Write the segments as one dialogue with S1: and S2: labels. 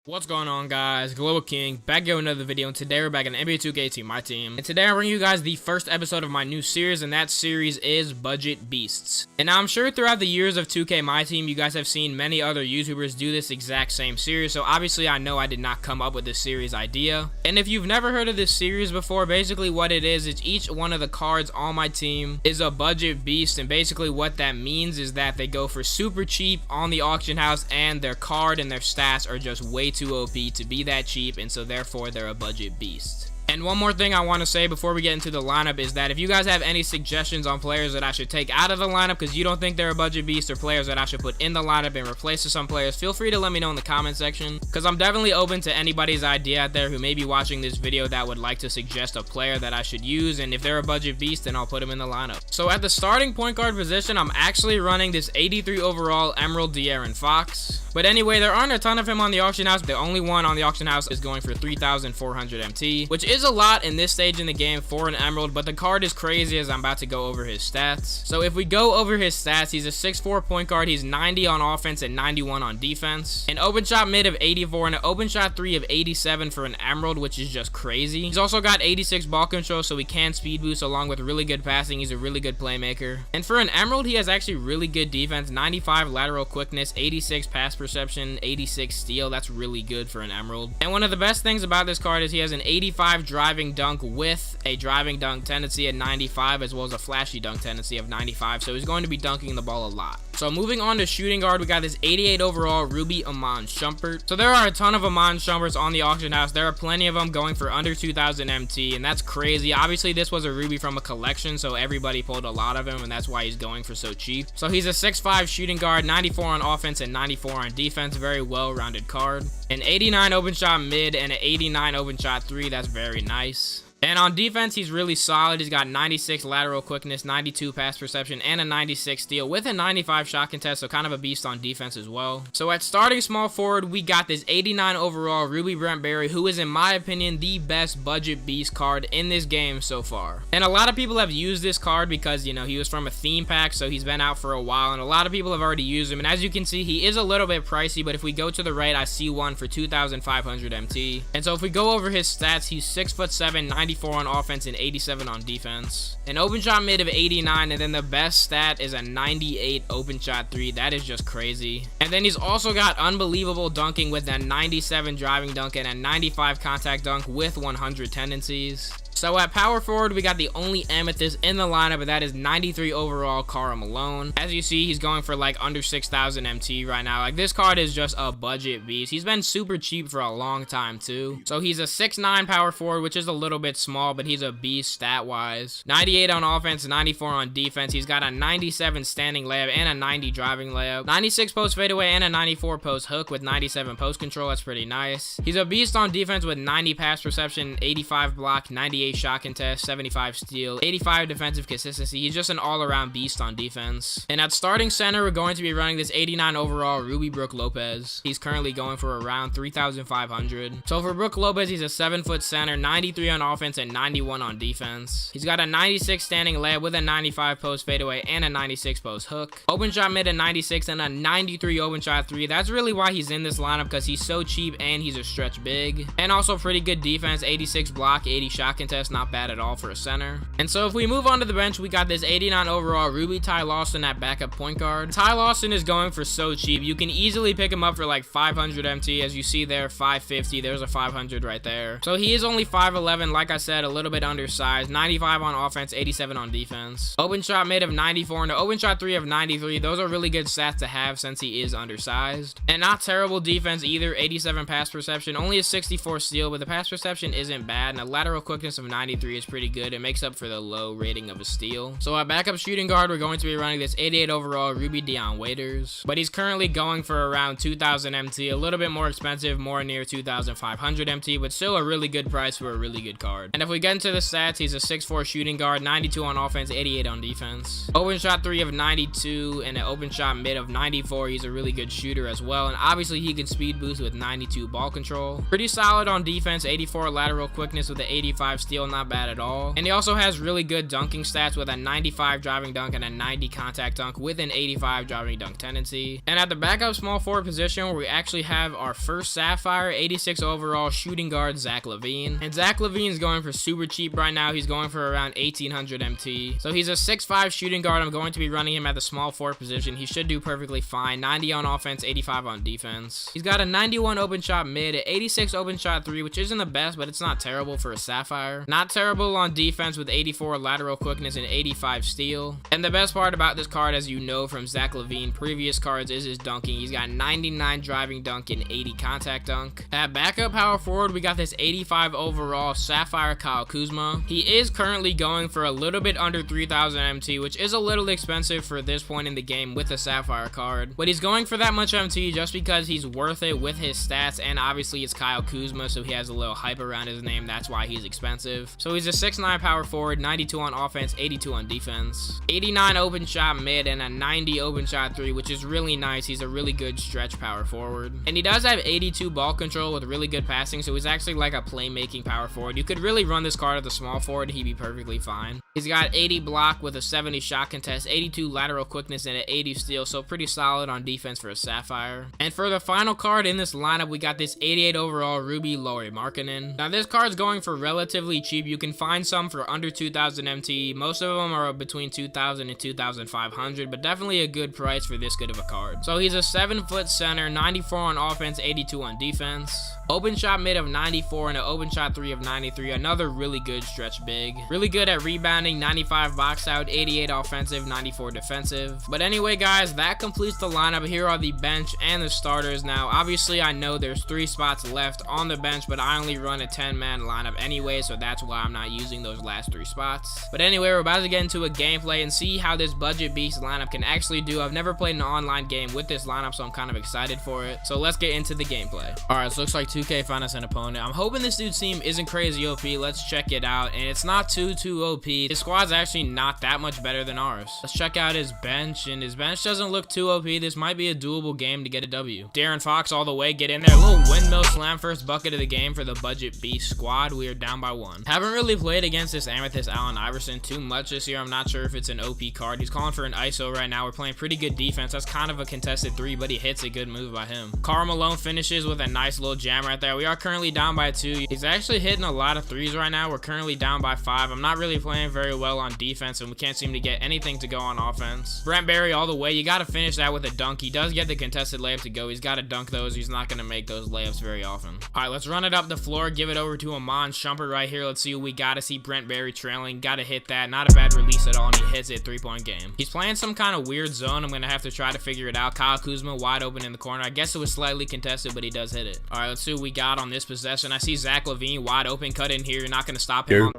S1: What's going on, guys? Global King back here with another video, and today we're back in NBA 2K18 Myteam. And today I'm bringing you guys the first episode of my new series, and that series is Budget Beasts. And now I'm sure throughout the years of 2K Myteam, you guys have seen many other YouTubers do this exact same series, so obviously I know I did not come up with this series idea. And if you've never heard of this series before, basically what it is each one of the cards on my team is a budget beast, and basically what that means is that they go for super cheap on the auction house, and their card and their stats are just way too OP to be that cheap, and so therefore they're a budget beast. And one more thing I want to say before we get into the lineup is that if you guys have any suggestions on players that I should take out of the lineup because you don't think they're a budget beast, or players that I should put in the lineup and replace with some players, feel free to let me know in the comment section, because I'm definitely open to anybody's idea out there who may be watching this video that would like to suggest a player that I should use, and if they're a budget beast, then I'll put them in the lineup. So at the starting point guard position, I'm actually running this 83 overall Emerald De'Aaron Fox. But anyway, there aren't a ton of him on the auction house. The only one on the auction house is going for 3,400 MT, which is a lot in this stage in the game for an Emerald, but the card is crazy as I'm about to go over his stats. So if we go over his stats, he's a 6'4 point guard, he's 90 on offense and 91 on defense, an open shot mid of 84 and an open shot 3 of 87 for an Emerald, which is just crazy. He's also got 86 ball control, so he can speed boost along with really good passing. He's a really good playmaker. And for an Emerald, he has actually really good defense, 95 lateral quickness, 86 pass perception, 86 steal. That's really good for an Emerald. And one of the best things about this card is he has an 85 driving dunk with a driving dunk tendency at 95, as well as a flashy dunk tendency of 95, so he's going to be dunking the ball a lot. So moving on to shooting guard, we got this 88 overall Ruby Iman Shumpert. So there are a ton of Iman Shumperts on the auction house. There are plenty of them going for under 2,000 MT, and that's crazy. Obviously this was a Ruby from a collection, so everybody pulled a lot of him, and that's why he's going for so cheap. So he's a 6'5 shooting guard, 94 on offense and 94 on defense. Very well-rounded card. An 89 open shot mid and an 89 open shot 3. That's very nice. And on defense, he's really solid. He's got 96 lateral quickness, 92 pass perception, and a 96 steal with a 95 shot contest, so kind of a beast on defense as well. So at starting small forward, we got this 89 overall Ruby Brent Berry, who is, in my opinion, the best budget beast card in this game so far. And a lot of people have used this card because, you know, he was from a theme pack, so he's been out for a while, and a lot of people have already used him. And as you can see, he is a little bit pricey, but if we go to the right, I see one for 2,500 MT. And so if we go over his stats, he's 6'7", 94 on offense and 87 on defense, an open shot mid of 89, and then the best stat is a 98 open shot 3. That is just crazy. And then he's also got unbelievable dunking with a 97 driving dunk and a 95 contact dunk with 100 tendencies. So at power forward, we got the only amethyst in the lineup, and that is 93 overall Karl Malone. As you see, he's going for like under 6,000 MT right now. Like, this card is just a budget beast. He's been super cheap for a long time too. So he's a 6'9 power forward, which is a little bit small, but he's a beast stat wise. 98 on offense, 94 on defense. He's got a 97 standing layup and a 90 driving layup, 96 post fadeaway and a 94 post hook with 97 post control. That's pretty nice. He's a beast on defense with 90 pass perception, 85 block, 98 shot contest, 75 steal, 85 defensive consistency. He's just an all-around beast on defense. And at starting center, we're going to be running this 89 overall Ruby Brook Lopez. He's currently going for around 3,500. So for Brook Lopez, he's a 7-foot center, 93 on offense and 91 on defense. He's got a 96 standing layup with a 95 post fadeaway and a 96 post hook, open shot mid at 96 and a 93 open shot 3. That's really why he's in this lineup, because he's so cheap and he's a stretch big, and also pretty good defense, 86 block, 80 shot contest. Not bad at all for a center. And so if we move on to the bench, we got this 89 overall Ruby Ty Lawson at backup point guard. Ty Lawson is going for so cheap. You can easily pick him up for like 500 MT. As you see there, 550. There's a 500 right there. So he is only 5'11", like I said, a little bit undersized, 95 on offense, 87 on defense, open shot mid of 94 and an open shot 3 of 93. Those are really good stats to have since he is undersized. And not terrible defense either, 87 pass perception, only a 64 steal, but the pass perception isn't bad, and a lateral quickness of 93 is pretty good. It makes up for the low rating of a steal. So at backup shooting guard, we're going to be running this 88 overall Ruby Dion Waiters, but he's currently going for around 2,000 MT, a little bit more expensive, more near 2,500 MT, but still a really good price for a really good card. And if we get into the stats, he's a 6'4 shooting guard, 92 on offense, 88 on defense, open shot 3 of 92 and an open shot mid of 94. He's a really good shooter as well, and obviously he can speed boost with 92 ball control. Pretty solid on defense, 84 lateral quickness with an 85 steal skill, not bad at all. And he also has really good dunking stats with a 95 driving dunk and a 90 contact dunk with an 85 driving dunk tendency. And at the backup small forward position, we actually have our first Sapphire, 86 overall shooting guard, Zach LaVine. And Zach LaVine's going for super cheap right now. He's going for around 1800 MT. So he's a 6'5 shooting guard. I'm going to be running him at the small forward position. He should do perfectly fine. 90 on offense, 85 on defense. He's got a 91 open shot mid, an 86 open shot 3, which isn't the best, but it's not terrible for a Sapphire. Not terrible on defense with 84 lateral quickness and 85 steal. And the best part about this card, as you know from Zach LaVine previous cards, is his dunking. He's got 99 driving dunk and 80 contact dunk. At backup power forward, we got this 85 overall Sapphire Kyle Kuzma. He is currently going for a little bit under 3000 MT, which is a little expensive for this point in the game with a Sapphire card. But he's going for that much MT just because he's worth it with his stats, and obviously it's Kyle Kuzma, so he has a little hype around his name. That's why he's expensive. So he's a 6'9 power forward, 92 on offense, 82 on defense, 89 open shot mid, and a 90 open shot 3, which is really nice. He's a really good stretch power forward. And he does have 82 ball control with really good passing, so he's actually like a playmaking power forward. You could really run this card at the small forward, he'd be perfectly fine. He's got 80 block with a 70 shot contest, 82 lateral quickness, and an 80 steal, so pretty solid on defense for a Sapphire. And for the final card in this lineup, we got this 88 overall Ruby Lauri Markkanen. Now this card's going for relatively cheap. You can find some for under 2000 MT. Most of them are between 2000 and 2500, but definitely a good price for this good of a card. So he's a 7-foot center, 94 on offense, 82 on defense, open shot mid of 94 and an open shot 3 of 93. Another really good stretch big. Really good at rebounding, 95 box out, 88 offensive, 94 defensive. But anyway guys, that completes the lineup. Here are the bench and the starters. Now obviously I know there's 3 spots left on the bench, but I only run a 10-man lineup anyway, so that's why I'm not using those last 3 spots. But anyway, we're about to get into a gameplay and see how this budget beast lineup can actually do. I've never played an online game with this lineup, so I'm kind of excited for it. So let's get into the gameplay. Alright, so looks like 2K found us an opponent. I'm hoping this dude's team isn't crazy OP. Let's check it out. And it's not too OP. His squad's actually not that much better than ours. Let's check out his bench, and his bench doesn't look too OP. This might be a doable game to get a W. De'Aaron Fox all the way, get in there. A little windmill slam, first bucket of the game for the budget beast squad. We are down by 1. Haven't really played against this amethyst Allen Iverson too much this year. I'm not sure if it's an OP card. He's calling for an ISO right now. We're playing pretty good defense. That's kind of a contested 3, but he hits a good move by him. Karl Malone finishes with a nice little jam right there. We are currently down by 2. He's actually hitting a lot of 3s right now. We're currently down by 5. I'm not really playing very well on defense, and we can't seem to get anything to go on offense. Brent Barry all the way. You got to finish that with a dunk. He does get the contested layup to go. He's got to dunk those. He's not going to make those layups very often. All right, let's run it up the floor. Give it over to Amon Shumpert right here. Let's see what we got to see. Brent Barry trailing. Got to hit that. Not a bad release at all, and he hits it. 3-point game. He's playing some kind of weird zone. I'm going to have to try to figure it out. Kyle Kuzma wide open in the corner. I guess it was slightly contested, but he does hit it. All right, let's see what we got on this possession. I see Zach LaVine wide open. Cut in here. You're not going to stop him.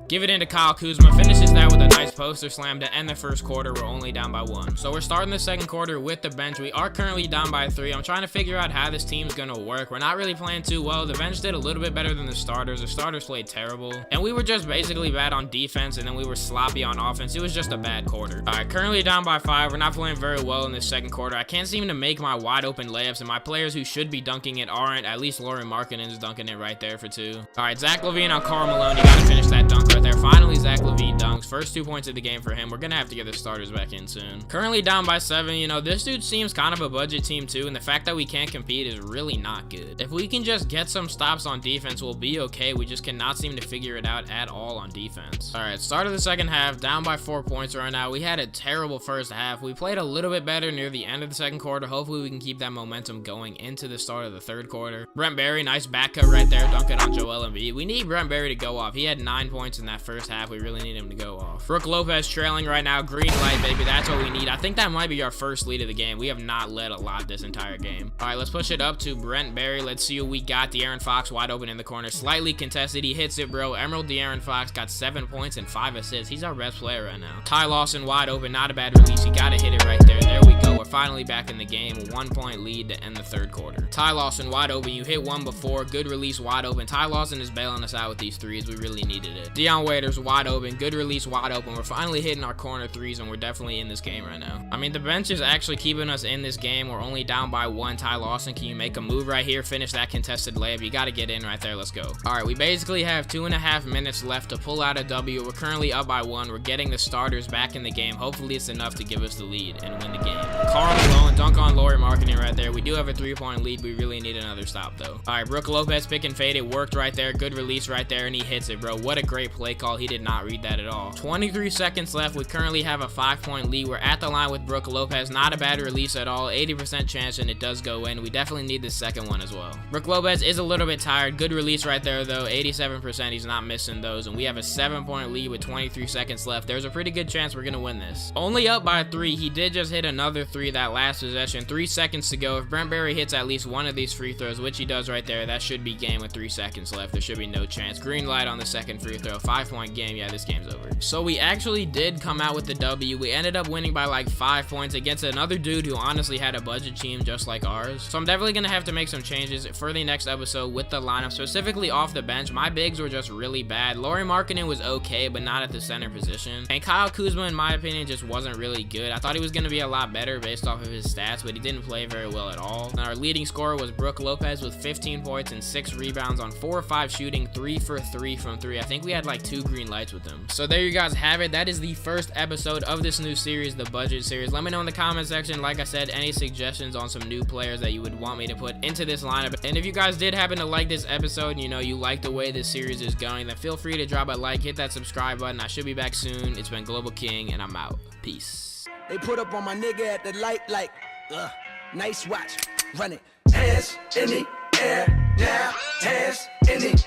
S1: Give it into Kyle Kuzma, finishes that with a nice poster slam to end the first quarter. We're only down by 1. So we're starting the second quarter with the bench. We are currently down by 3. I'm trying to figure out how this team's gonna work. We're not really playing too well. The bench did a little bit better than the starters. The starters played terrible, and we were just basically bad on defense, and then we were sloppy on offense. It was just a bad quarter. All right, currently down by 5. We're not playing very well in this second quarter. I can't seem to make my wide open layups, and my players who should be dunking it aren't. At least Lauri Markkanen is dunking it right there for 2. All right, Zach LaVine on Karl Malone. You gotta finish that dunk right there. Finally, Zach LaVine dunks. First 2 points of the game for him. We're gonna have to get the starters back in soon. Currently down by 7. You know, this dude seems kind of a budget team too, and the fact that we can't compete is really not good. If we can just get some stops on defense, we'll be okay. We just cannot seem to figure it out at all on defense. All right, start of the second half, down by 4 points right now. We had a terrible first half. We played a little bit better near the end of the second quarter. Hopefully we can keep that momentum going into the start of the third quarter. Brent Barry, nice back cut right there. Dunk it on Joel Embiid. We need Brent Barry to go off. He had 9 points in that first half. We really need him to go off. Brook Lopez trailing right now. Green light, baby. That's what we need. I think that might be our first lead of the game. We have not led a lot this entire game. All right, let's push it up to Brent Barry. Let's see what we got. De'Aaron Fox wide open in the corner. Slightly contested. He hits it, bro. Emerald De'Aaron Fox got 7 points and 5 assists. He's our best player right now. Ty Lawson wide open. Not a bad release. You got to hit it right there. There we go. We're finally back in the game. 1 point lead to end the third quarter. Ty Lawson wide open. You hit one before. Good release wide open. Ty Lawson is bailing us out with these 3s. We really needed it. Dion down waiters wide open, good release wide open. We're finally hitting our corner threes, and we're definitely in this game right now. I mean, the bench is actually keeping us in this game. We're only down by 1. Ty Lawson, can you make a move right here? Finish that contested layup. You got to get in right there. Let's go. All right, we basically have 2.5 minutes left to pull out a W. We're currently up by 1. We're getting the starters back in the game. Hopefully it's enough to give us the lead and win the game. Carl Malone, dunk on Laurie Marketing right there. We do have a 3-point lead. We really need another stop though. All right, Brook Lopez pick and fade. It worked right there. Good release right there, and he hits it, bro. What a great play call. He did not read that at all. 23 seconds left. We currently have a 5-point lead. We're at the line with Brook Lopez. Not a bad release at all. 80% chance, and it does go in. We definitely need the second one as well. Brook Lopez is a little bit tired. Good release right there though. 87%. He's not missing those, and we have a 7-point lead with 23 seconds left. There's a pretty good chance we're gonna win this. Only up by 3. He did just hit another 3 that last possession. 3 seconds to go. If Brent Berry hits at least one of these free throws, which he does right there, that should be game with 3 seconds left. There should be no chance. Green light on the second free throw. 5-point game. Yeah, this game's over. So we actually did come out with the W. We ended up winning by like 5 points against another dude who honestly had a budget team just like ours. So I'm definitely gonna have to make some changes for the next episode with the lineup, specifically off the bench. My bigs were just really bad. Laurie Markkinen was okay, but not at the center position. And Kyle Kuzma, in my opinion, just wasn't really good. I thought he was gonna be a lot better based off of his stats, but he didn't play very well at all. And our leading scorer was Brook Lopez with 15 points and 6 rebounds on 4 or 5 shooting, 3 for 3 from 3. I think we had like 2 green lights with him. So there you guys have it. That is the first episode of this new series, the budget series. Let me know in the comment section, like I said, any suggestions on some new players that you would want me to put into this lineup. And if you guys did happen to like this episode, you know, you like the way this series is going, then feel free to drop a like, hit that subscribe button. I should be back soon. It's been Global King, and I'm out. Peace.
S2: They put up on my nigga at the light like, nice watch, run it. Hands in the air now, hands in the